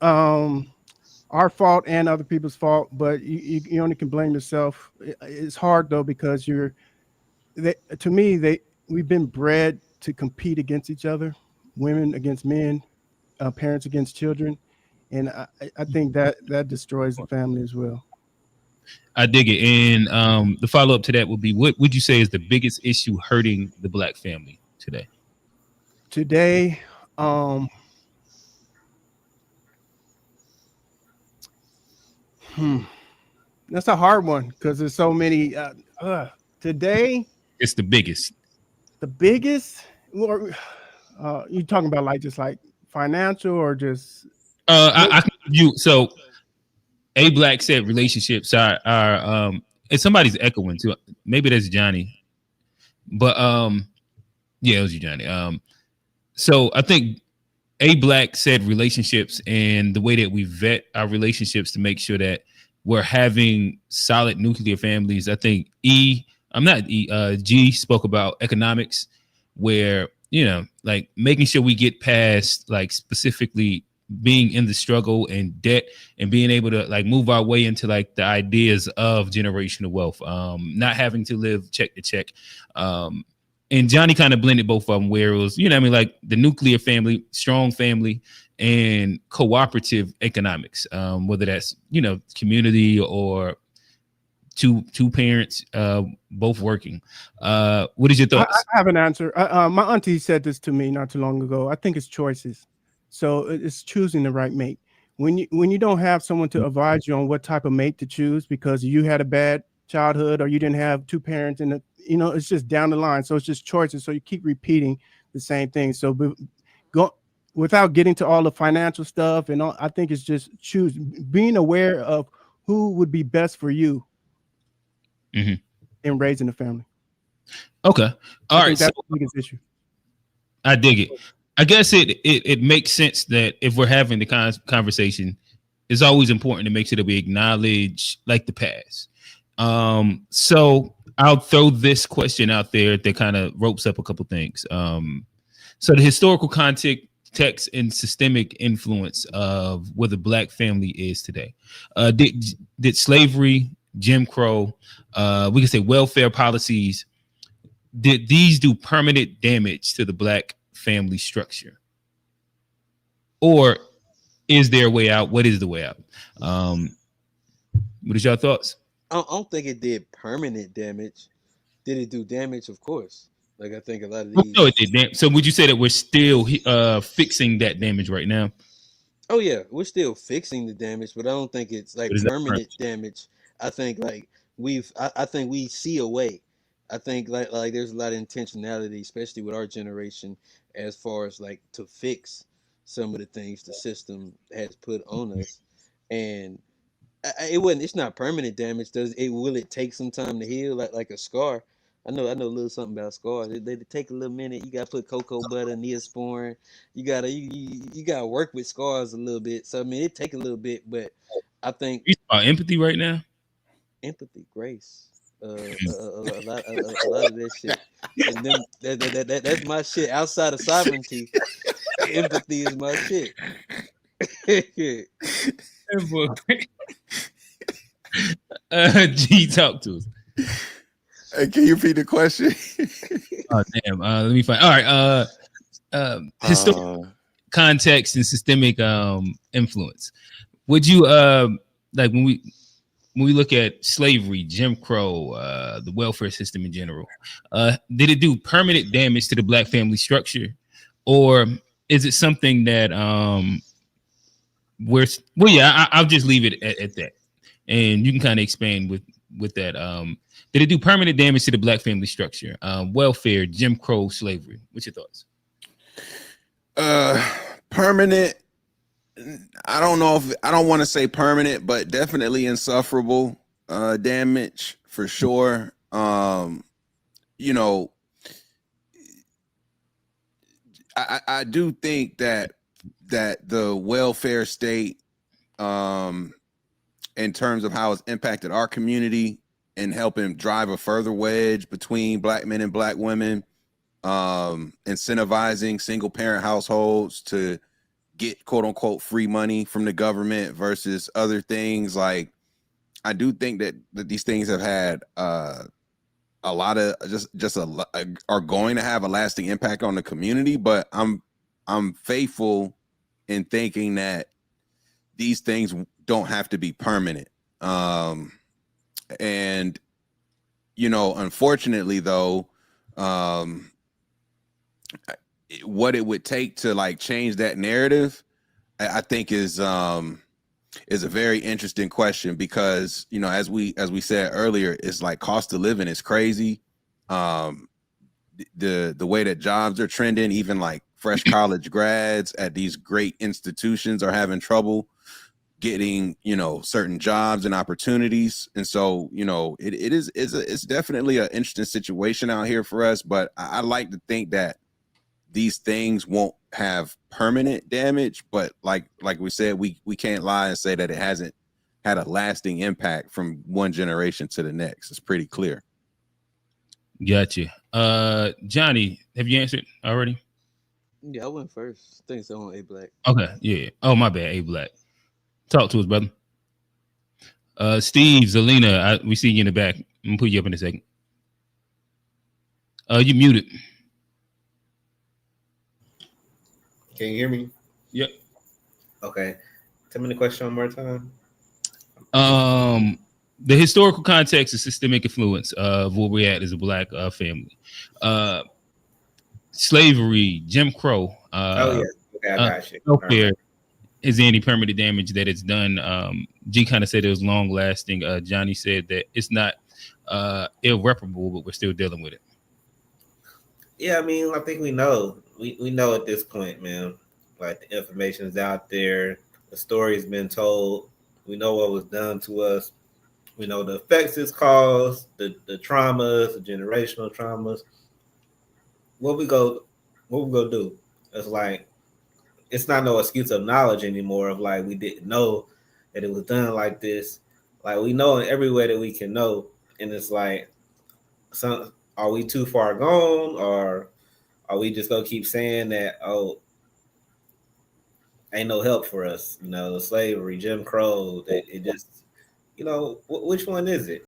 um, our fault and other people's fault, but you only can blame yourself. It's hard though because to me we've been bred to compete against each other, women against men, parents against children, and I think that destroys the family as well. I dig it. And the follow up to that would be, what would you say is the biggest issue hurting the black family today? Today, um, hmm, that's a hard one because there's so many. Today, It's the biggest. the biggest, or you talking about like just like financial or just I can give you so A Black said relationships are and somebody's echoing too. Maybe that's Johnny, but yeah, it was you, Johnny. So I think A Black said relationships and the way that we vet our relationships to make sure that we're having solid nuclear families. I think I'm not G spoke about economics, where like making sure we get past like specifically being in the struggle and debt and being able to like move our way into like the ideas of generational wealth, not having to live check to check. And Johnny kind of blended both of them, where it was, what I mean, like the nuclear family, strong family, and cooperative economics, whether that's community or two parents both working. What is your thoughts? I have an answer. My auntie said this to me not too long ago. I think it's choices. So it's choosing the right mate. When you don't have someone to advise you on what type of mate to choose because you had a bad childhood or you didn't have two parents and it's just down the line. So it's just choices. So you keep repeating the same thing. So go without getting to all the financial stuff and all. I think it's just being aware of who would be best for you Mm-hmm. in raising a family. Okay. All I right. think So that's the biggest issue. I dig it. I guess it makes sense that if we're having the conversation, it's always important to make sure that we acknowledge like the past. So I'll throw this question out there that kind of ropes up a couple things. So the historical context and systemic influence of where the black family is today. Did slavery, Jim Crow, we can say welfare policies, did these do permanent damage to the black family structure? Or is there a way out? What is the way out? Um, what is your thoughts? I don't think it did permanent damage. Did it do damage? Of course. Like I think a lot of Well, no, it these. did. So would you say that we're still fixing that damage right now? Oh yeah, we're still fixing the damage, but I don't think it's But like is that permanent permanent? damage. I think like I think we see a way. I think like there's a lot of intentionality, especially with our generation, as far as like to fix some of the things the system has put on us, and it wouldn't. It's not permanent damage. Does it? Will it take some time to heal, like a scar? I know a little something about scars. They take a little minute. You gotta put cocoa butter, Neosporin. You gotta work with scars a little bit. So I mean, it take a little bit, but I think You talking about empathy right now? empathy, grace, a lot of that shit. And them that's my shit. Outside of sovereignty, empathy is my shit. G, talk to us. Hey, can you repeat the question? Oh damn. Let me find. All right. Historical uh, context and systemic influence. Would you like when we look at slavery, Jim Crow, the welfare system in general, did it do permanent damage to the black family structure, or is it something that I'll just leave it at that, and you can kind of expand with that. Did it do permanent damage to the black family structure, welfare, Jim Crow, slavery? What's your thoughts? Permanent. I don't know if I don't want to say permanent, but definitely insufferable damage for sure. You know, I do think that the welfare state, in terms of how it's impacted our community and helping drive a further wedge between black men and black women, incentivizing single parent households to get quote unquote free money from the government versus other things. Like, I do think that these things have had a lot of are going to have a lasting impact on the community. But I'm faithful in thinking that these things don't have to be permanent. And unfortunately, though, what it would take to like change that narrative, I think is a very interesting question, because as we said earlier, it's like cost of living is crazy. The way that jobs are trending, even like fresh college grads at these great institutions are having trouble getting certain jobs and opportunities. And so it's definitely an interesting situation out here for us. But I like to think that these things won't have permanent damage, but like we said, we can't lie and say that it hasn't had a lasting impact from one generation to the next. It's pretty clear. Gotcha. Johnny, have you answered already? Yeah, I went first. I think so on A Black. Okay, yeah. Oh, my bad, A Black. Talk to us, brother. Steve, Zelina, we see you in the back. I'm gonna put you up in a second. You muted. Can you hear me? Yep. Okay. Tell me the question one more time. The historical context of systemic influence of where we're at as a Black family. Slavery, Jim Crow. Okay, I got you. Welfare. Is there any permanent damage that it's done? G kind of said it was long lasting. Johnny said that it's not irreparable, but we're still dealing with it. Yeah, I mean, I think we know. We know at this point, man. Like, the information is out there. The story's been told. We know what was done to us. We know the effects it's caused, the traumas, the generational traumas. What we go do? It's like, it's not no excuse of knowledge anymore of like we didn't know that it was done like this. Like, we know in every way that we can know. And it's like, are we too far gone, or are we just gonna keep saying that, oh, ain't no help for us? Slavery, Jim Crow, it just, which one is it?